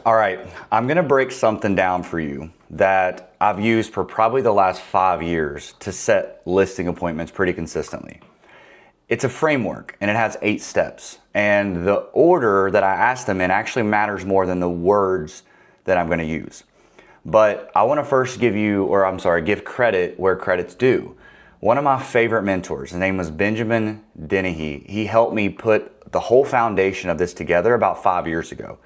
All right, I'm gonna break something down for you that I've used for probably the last 5 years to set listing appointments pretty consistently. It's a framework and it has 8 steps. And the order that I ask them in actually matters more than the words that I'm gonna use. But I wanna first give credit where credit's due. One of my favorite mentors, his name was Benjamin Dennehy. He helped me put the whole foundation of this together about 5 years ago.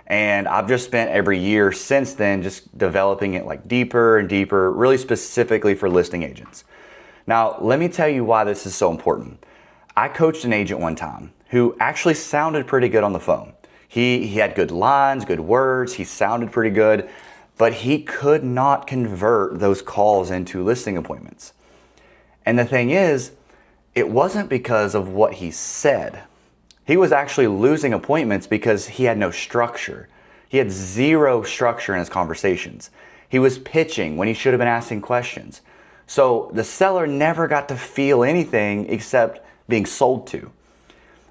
And I've just spent every year since then just developing it like deeper and deeper, really specifically for listing agents. Now, let me tell you why this is so important. I coached an agent one time who actually sounded pretty good on the phone. He had good lines, good words, he sounded pretty good, but he could not convert those calls into listing appointments. And the thing is, it wasn't because of what he said. He was actually losing appointments because he had no structure. He had zero structure in his conversations. He was pitching when he should have been asking questions. So the seller never got to feel anything except being sold to,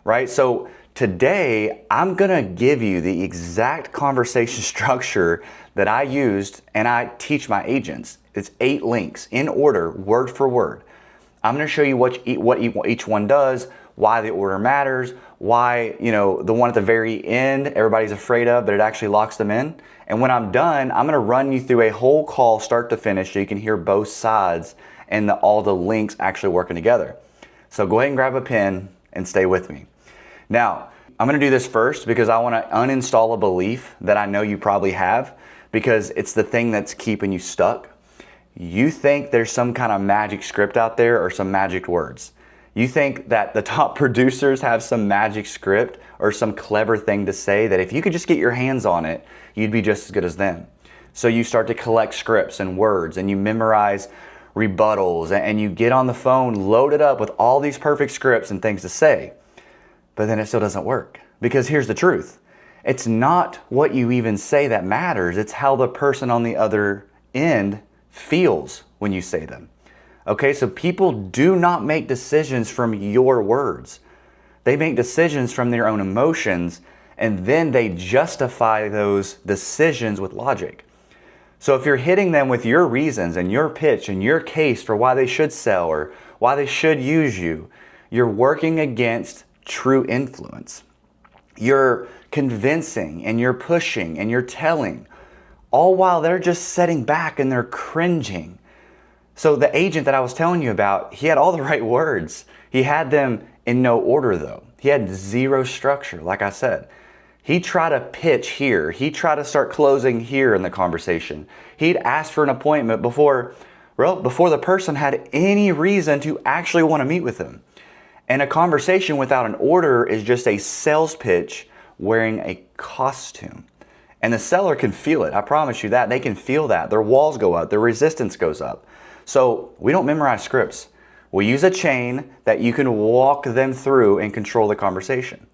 right? So today, I'm gonna give you the exact conversation structure that I used and I teach my agents. It's 8 links in order, word for word. I'm gonna show you what each one does, why the order matters, why, the one at the very end everybody's afraid of, but it actually locks them in. And when I'm done, I'm gonna run you through a whole call start to finish so you can hear both sides and all the links actually working together. So go ahead and grab a pen and stay with me. Now, I'm gonna do this first because I wanna uninstall a belief that I know you probably have because it's the thing that's keeping you stuck. You think there's some kind of magic script out there or some magic words. You think that the top producers have some magic script or some clever thing to say that if you could just get your hands on it, you'd be just as good as them. So you start to collect scripts and words and you memorize rebuttals and you get on the phone loaded up with all these perfect scripts and things to say. But then it still doesn't work because here's the truth. It's not what you even say that matters. It's how the person on the other end feels when you say them. Okay, so people do not make decisions from your words. They make decisions from their own emotions, and then they justify those decisions with logic. So if you're hitting them with your reasons and your pitch and your case for why they should sell or why they should use you, you're working against true influence. You're convincing and you're pushing and you're telling, all while they're just sitting back and they're cringing. So the agent that I was telling you about, he had all the right words. He had them in no order though. He had zero structure, like I said. He'd try to pitch here. He'd try to start closing here in the conversation. He'd ask for an appointment before the person had any reason to actually want to meet with him. And a conversation without an order is just a sales pitch wearing a costume. And the seller can feel it. I promise you that. They can feel that. Their walls go up. Their resistance goes up. So we don't memorize scripts. We use a chain that you can walk them through and control the conversation.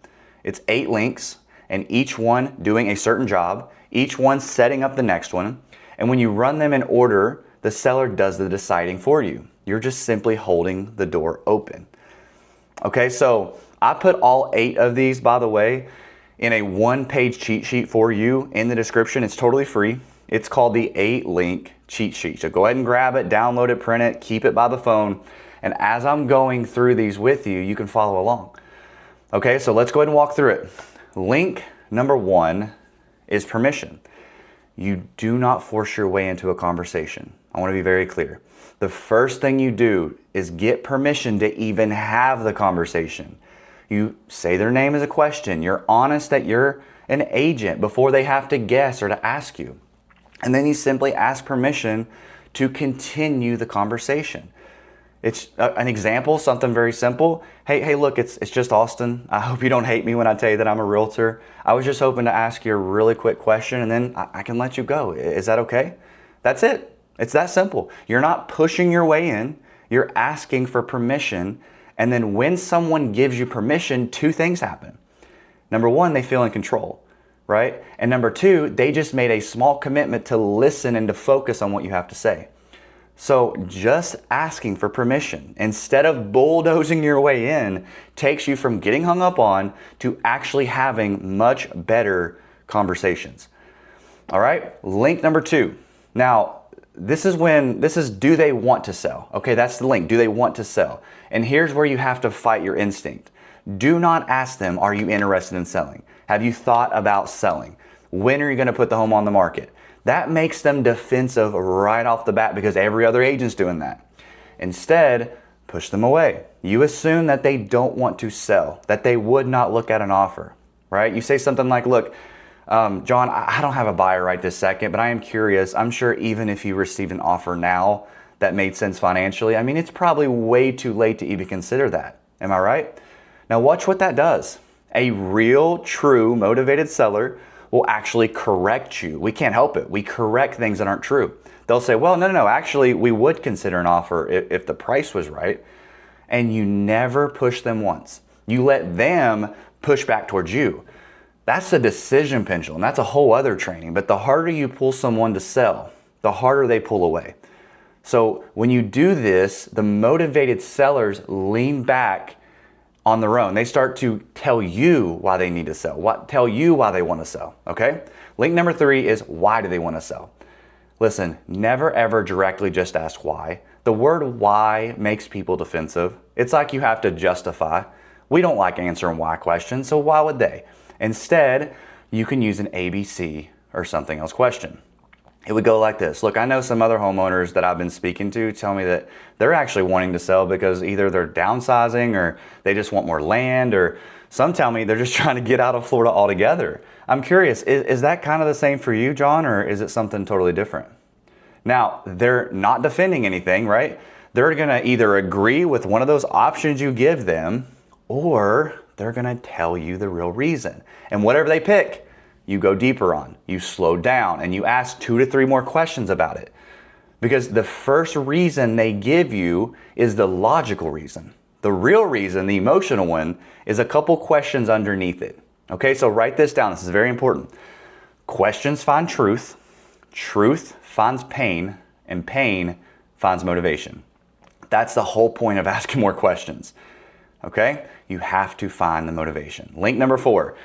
It's 8 links and each one doing a certain job, each one setting up the next one. And when you run them in order, the seller does the deciding for you. You're just simply holding the door open. Okay, so I put all 8 of these, by the way, in a 1-page cheat sheet for you in the description. It's totally free. It's called the 8-link cheat sheet. So go ahead and grab it, download it, print it, keep it by the phone. And as I'm going through these with you, you can follow along. Okay, so let's go ahead and walk through it. Link number 1 is permission. You do not force your way into a conversation. I want to be very clear. The first thing you do is get permission to even have the conversation. You say their name as a question. You're honest that you're an agent before they have to guess or to ask you. And then you simply ask permission to continue the conversation. It's an example, something very simple. Hey, look, it's just Austin. I hope you don't hate me when I tell you that I'm a realtor. I was just hoping to ask you a really quick question and then I can let you go. Is that okay? That's it. It's that simple. You're not pushing your way in. You're asking for permission. And then when someone gives you permission, 2 things happen. Number 1, they feel in control, right? And number 2, they just made a small commitment to listen and to focus on what you have to say. So just asking for permission instead of bulldozing your way in takes you from getting hung up on to actually having much better conversations. All right, link number 2. Now, this is do they want to sell? Okay, that's the link. Do they want to sell? And here's where you have to fight your instinct. Do not ask them, are you interested in selling? Have you thought about selling? When are you going to put the home on the market? That makes them defensive right off the bat because every other agent's doing that. Instead, push them away. You assume that they don't want to sell, that they would not look at an offer, right? You say something like, look, John, I don't have a buyer right this second, but I am curious. I'm sure even if you received an offer now that made sense financially, I mean, it's probably way too late to even consider that. Am I right? Now watch what that does. A real, true, motivated seller will actually correct you. We can't help it. We correct things that aren't true. They'll say, well, no, actually, we would consider an offer if the price was right. And you never push them once. You let them push back towards you. That's the decision pendulum. That's a whole other training. But the harder you pull someone to sell, the harder they pull away. So when you do this, the motivated sellers lean back on their own. They start to tell you why they need to sell, tell you why they want to sell, okay? Link number 3 is why do they want to sell? Listen, never ever directly just ask why. The word why makes people defensive. It's like you have to justify. We don't like answering why questions, so why would they? Instead, you can use an ABC or something else question. It would go like this. Look, I know some other homeowners that I've been speaking to tell me that they're actually wanting to sell because either they're downsizing or they just want more land, or some tell me they're just trying to get out of Florida altogether. I'm curious, is that kind of the same for you, John, or is it something totally different? Now, they're not defending anything, right? They're going to either agree with one of those options you give them, or they're going to tell you the real reason. And whatever they pick, you go deeper on, you slow down, and you ask 2 to 3 more questions about it. Because the first reason they give you is the logical reason. The real reason, the emotional one, is a couple questions underneath it. Okay, so write this down. This is very important. Questions find truth, truth finds pain, and pain finds motivation. That's the whole point of asking more questions. Okay, you have to find the motivation. Link number 4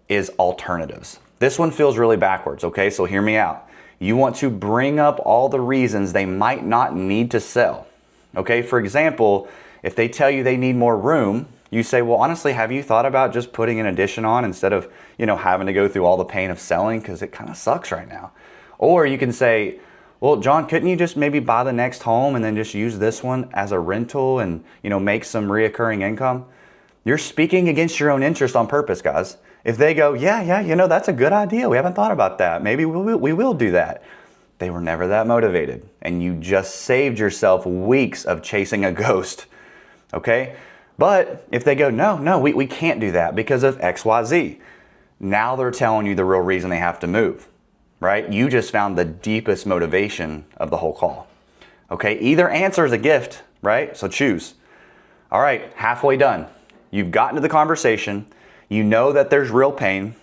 is alternatives. This one feels really backwards, okay? So hear me out. You want to bring up all the reasons they might not need to sell, okay? For example, if they tell you they need more room, you say, well, honestly, have you thought about just putting an addition on instead of, having to go through all the pain of selling because it kind of sucks right now? Or you can say, well, John, couldn't you just maybe buy the next home and then just use this one as a rental and, make some reoccurring income? You're speaking against your own interest on purpose, guys. If they go, yeah, that's a good idea. We haven't thought about that. Maybe we will do that. They were never that motivated. And you just saved yourself weeks of chasing a ghost. Okay? But if they go, no, we can't do that because of X, Y, Z. Now they're telling you the real reason they have to move. Right? You just found the deepest motivation of the whole call. Okay? Either answer is a gift, right? So choose. All right, halfway done. You've gotten to the conversation. You know that there's real pain.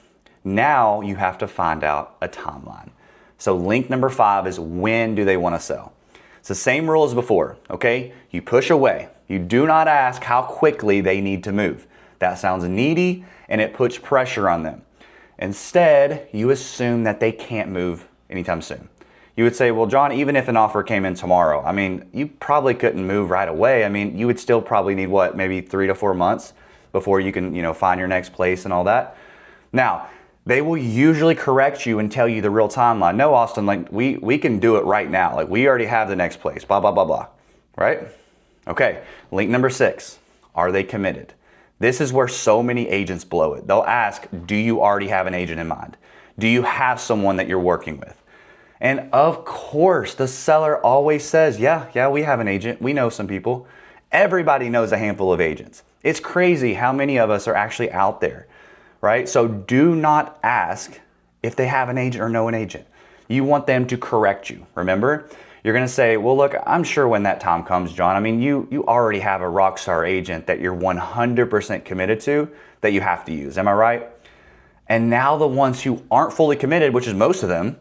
Now you have to find out a timeline. So link number 5 is when do they want to sell? It's the same rule as before, okay? You push away. You do not ask how quickly they need to move. That sounds needy and it puts pressure on them. Instead, you assume that they can't move anytime soon. You would say, well, John, even if an offer came in tomorrow, you probably couldn't move right away. You would still probably need maybe 3 to 4 months before you can, find your next place and all that. Now, they will usually correct you and tell you the real timeline. No, Austin, we can do it right now. We already have the next place, blah, blah, blah, blah, right? Okay, link number 6, are they committed? This is where so many agents blow it. They'll ask, do you already have an agent in mind? Do you have someone that you're working with? And of course, the seller always says, yeah, we have an agent. We know some people. Everybody knows a handful of agents. It's crazy how many of us are actually out there, right? So do not ask if they have an agent or know an agent. You want them to correct you. Remember, you're going to say, well, look, I'm sure when that time comes, John, you already have a rock star agent that you're 100% committed to that you have to use. Am I right? And now the ones who aren't fully committed, which is most of them,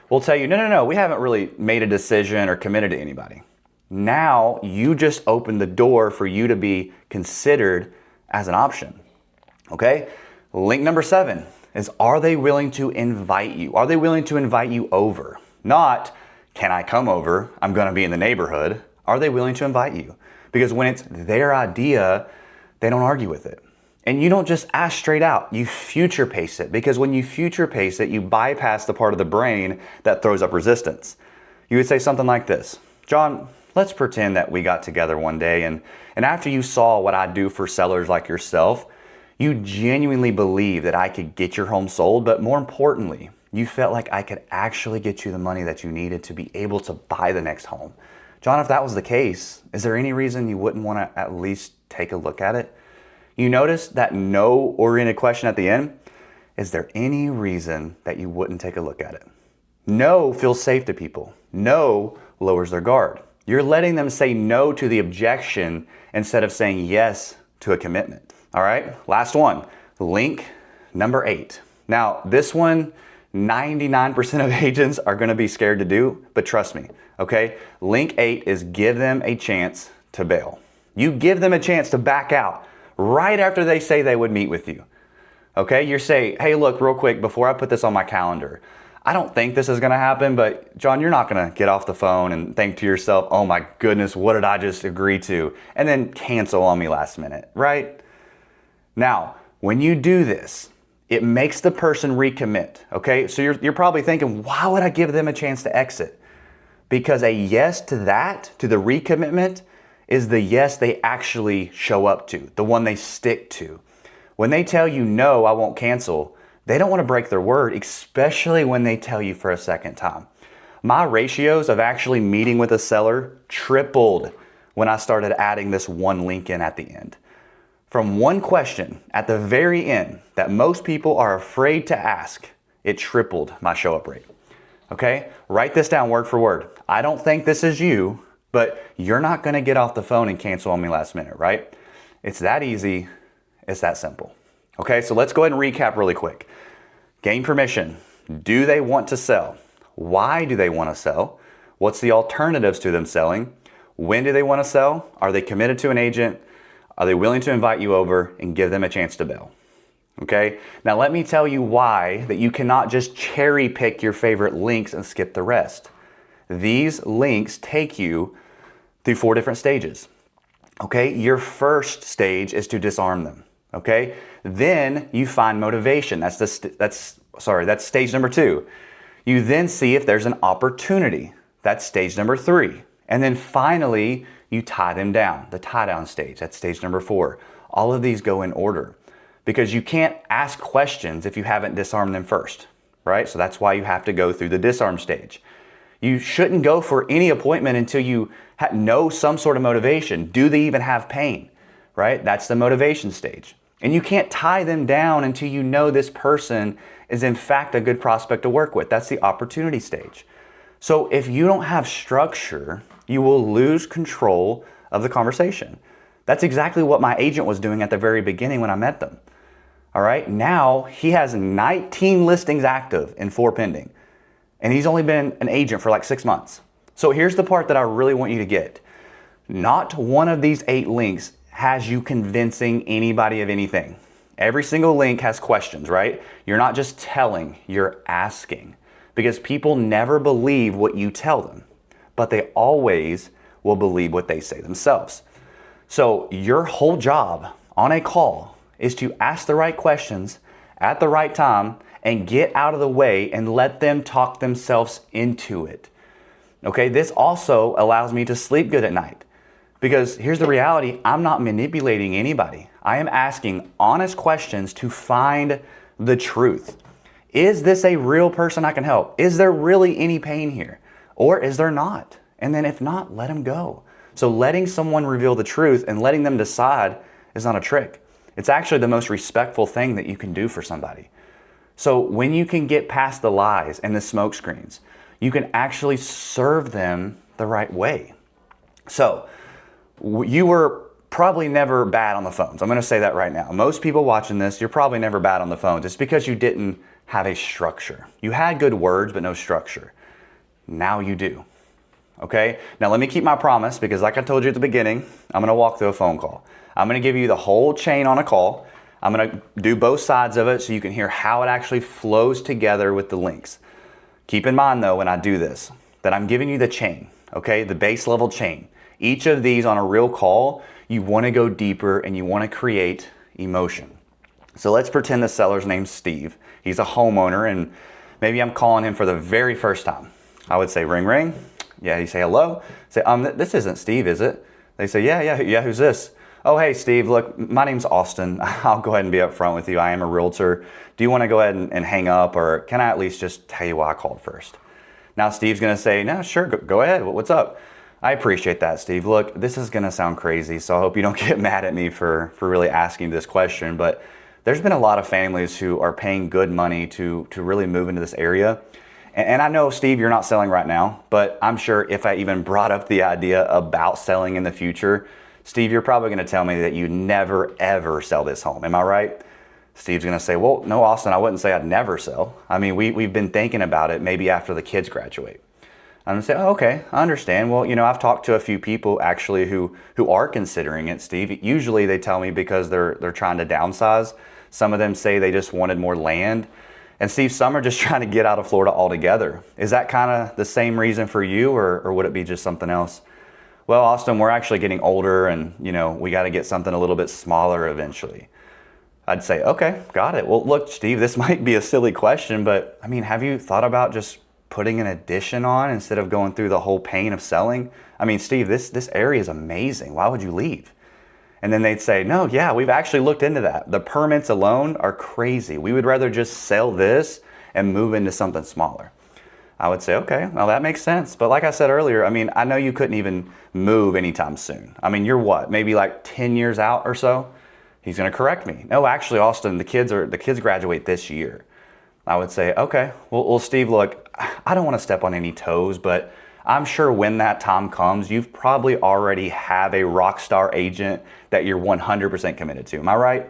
will tell you, no, we haven't really made a decision or committed to anybody. Now you just opened the door for you to be considered as an option. Okay? Link number 7, is, are they willing to invite you? Are they willing to invite you over? Not, can I come over? I'm going to be in the neighborhood. Are they willing to invite you? Because when it's their idea, they don't argue with it. And you don't just ask straight out, you future pace it. Because when you future pace it, you bypass the part of the brain that throws up resistance. You would say something like this: John, let's pretend that we got together one day and after you saw what I do for sellers like yourself, you genuinely believe that I could get your home sold, but more importantly, you felt like I could actually get you the money that you needed to be able to buy the next home. John, if that was the case, is there any reason you wouldn't want to at least take a look at it? You notice that no-oriented question at the end? Is there any reason that you wouldn't take a look at it? No feels safe to people. No lowers their guard. You're letting them say no to the objection instead of saying yes to a commitment. All right, last one, link number 8. Now, this one, 99% of agents are gonna be scared to do, but trust me, okay? Link 8 is give them a chance to bail. You give them a chance to back out right after they say they would meet with you. Okay, you say, hey, look, real quick, before I put this on my calendar, I don't think this is gonna happen, but John, you're not gonna get off the phone and think to yourself, oh my goodness, what did I just agree to? And then cancel on me last minute, right? Now, when you do this, it makes the person recommit, okay? So you're probably thinking, why would I give them a chance to exit? Because a yes to that, to the recommitment, is the yes they actually show up to, the one they stick to. When they tell you, no, I won't cancel, they don't want to break their word, especially when they tell you for a second time. My ratios of actually meeting with a seller tripled when I started adding this one link in at the end. From one question at the very end that most people are afraid to ask, it tripled my show up rate. Okay? Write this down word for word. I don't think this is you, but you're not going to get off the phone and cancel on me last minute, right? It's that easy. It's that simple. Okay, so let's go ahead and recap really quick. Gain permission. Do they want to sell? Why do they want to sell? What's the alternatives to them selling? When do they want to sell? Are they committed to an agent? Are they willing to invite you over and give them a chance to bail? Okay, now let me tell you why that you cannot just cherry pick your favorite links and skip the rest. These links take you through 4 different stages. Okay, your first stage is to disarm them. Okay, then you find motivation. That's stage number 2. You then see if there's an opportunity. That's stage number 3. And then finally, you tie them down, the tie down stage. That's stage number 4. All of these go in order because you can't ask questions if you haven't disarmed them first, right? So that's why you have to go through the disarm stage. You shouldn't go for any appointment until you know some sort of motivation. Do they even have pain, right? That's the motivation stage. And you can't tie them down until you know this person is in fact a good prospect to work with. That's the opportunity stage. So if you don't have structure, you will lose control of the conversation. That's exactly what my agent was doing at the very beginning when I met them. All right, now he has 19 listings active and 4 pending. And he's only been an agent for like 6 months. So here's the part that I really want you to get. Not one of these 8 links has you convincing anybody of anything. Every single link has questions, right? You're not just telling, you're asking. Because people never believe what you tell them, but they always will believe what they say themselves. So your whole job on a call is to ask the right questions at the right time and get out of the way and let them talk themselves into it. Okay, this also allows me to sleep good at night because here's the reality, I'm not manipulating anybody. I am asking honest questions to find the truth. Is this a real person I can help? Is there really any pain here? Or is there not? And then if not, let them go. So letting someone reveal the truth and letting them decide is not a trick. It's actually the most respectful thing that you can do for somebody. So when you can get past the lies and the smoke screens, you can actually serve them the right way. So you were probably never bad on the phones. I'm going to say that right now. Most people watching this, you're probably never bad on the phones. It's because you didn't have a structure. You had good words, but no structure. Now you do. Okay? Now let me keep my promise because like I told you at the beginning, I'm going to walk through a phone call. I'm going to give you the whole chain on a call. I'm gonna do both sides of it so you can hear how it actually flows together with the links. Keep in mind though, when I do this, that I'm giving you the chain, okay? The base level chain. Each of these on a real call, you wanna go deeper and you wanna create emotion. So let's pretend the seller's name's Steve. He's a homeowner and maybe I'm calling him for the very first time. I would say, ring, ring. Yeah, you say hello. Say, this isn't Steve, is it? They say, yeah, who's this? Oh, hey, Steve, look, my name's Austin. I'll go ahead and be upfront with you. I am a realtor. Do you want to go ahead and hang up, or can I at least just tell you why I called first? Now, Steve's going to say, no, sure, go ahead. What's up? I appreciate that, Steve. Look, this is going to sound crazy, so I hope you don't get mad at me for really asking this question, but there's been a lot of families who are paying good money to really move into this area. And I know, Steve, you're not selling right now, but I'm sure if I even brought up the idea about selling in the future, Steve, you're probably going to tell me that you never, ever sell this home. Am I right? Steve's going to say, well, no, Austin, I wouldn't say I'd never sell. I mean, we've been thinking about it maybe after the kids graduate. I'm going to say, oh, okay, I understand. Well, I've talked to a few people actually who are considering it, Steve. Usually they tell me because they're trying to downsize. Some of them say they just wanted more land. And Steve, some are just trying to get out of Florida altogether. Is that kind of the same reason for you, or would it be just something else? Well, Austin, we're actually getting older and, we got to get something a little bit smaller eventually. I'd say, okay, got it. Well, look, Steve, this might be a silly question, but I mean, have you thought about just putting an addition on instead of going through the whole pain of selling? I mean, Steve, this area is amazing. Why would you leave? And then they'd say, no, yeah, we've actually looked into that. The permits alone are crazy. We would rather just sell this and move into something smaller. I would say, okay, well, that makes sense. But like I said earlier, I mean, I know you couldn't even move anytime soon. I mean, you're what, maybe like 10 years out or so? He's going to correct me. No, actually, Austin, the kids graduate this year. I would say, okay, well, Steve, look, I don't want to step on any toes, but I'm sure when that time comes, you've probably already have a rock star agent that you're 100% committed to. Am I right?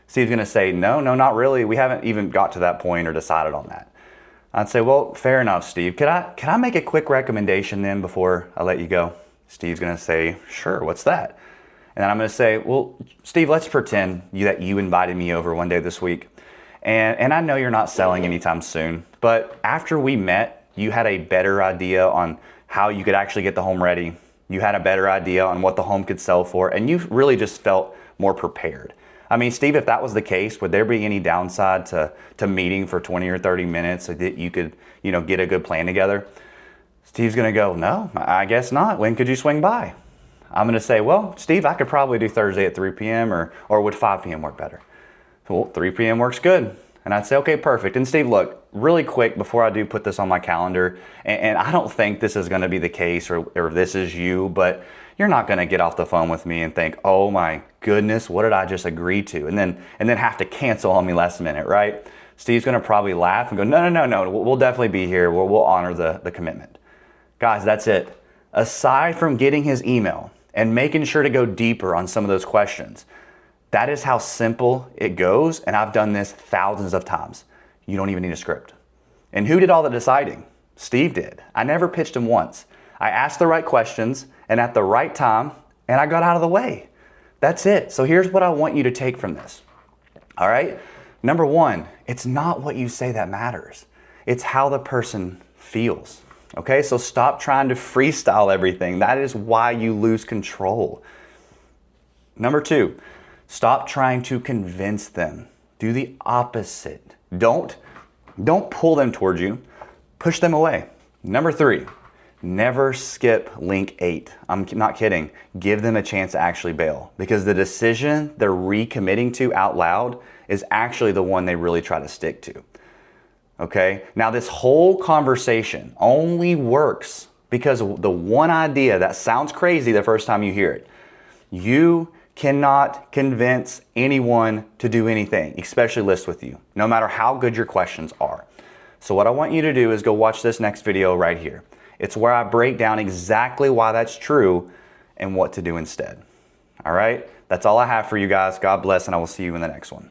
Steve's going to say, no, not really. We haven't even got to that point or decided on that. I'd say, well, fair enough, Steve. Can I make a quick recommendation then before I let you go? Steve's going to say, sure, what's that? And then I'm going to say, well, Steve, let's pretend that you invited me over one day this week. And I know you're not selling anytime soon, but after we met, you had a better idea on how you could actually get the home ready. You had a better idea on what the home could sell for, and you really just felt more prepared. I mean, Steve, if that was the case, would there be any downside to meeting for 20 or 30 minutes so that you could, get a good plan together? Steve's going to go, no, I guess not. When could you swing by? I'm going to say, well, Steve, I could probably do Thursday at 3 p.m. or would 5 p.m. work better? Well, 3 p.m. works good. And I'd say, okay, perfect. And Steve, look, really quick before I do put this on my calendar, and I don't think this is going to be the case or this is you, but you're not going to get off the phone with me and think, oh my goodness, what did I just agree to? And then have to cancel on me last minute, right? Steve's going to probably laugh and go, no, we'll definitely be here. We'll honor the commitment. Guys, that's it. Aside from getting his email and making sure to go deeper on some of those questions, that is how simple it goes, and I've done this thousands of times. You don't even need a script. And who did all the deciding? Steve did. I never pitched him once. I asked the right questions and at the right time, and I got out of the way. That's it. So here's what I want you to take from this. All right? Number one, it's not what you say that matters. It's how the person feels. Okay? So stop trying to freestyle everything. That is why you lose control. Number two, stop trying to convince them. Do the opposite. Don't pull them towards you. Push them away. Number three, never skip link 8. I'm not kidding. Give them a chance to actually bail, because the decision they're recommitting to out loud is actually the one they really try to stick to. Okay? Now this whole conversation only works because of the one idea that sounds crazy the first time you hear it. You cannot convince anyone to do anything, especially list with you, no matter how good your questions are. So what I want you to do is go watch this next video right here. It's where I break down exactly why that's true and what to do instead. All right? That's all I have for you guys. God bless, and I will see you in the next one.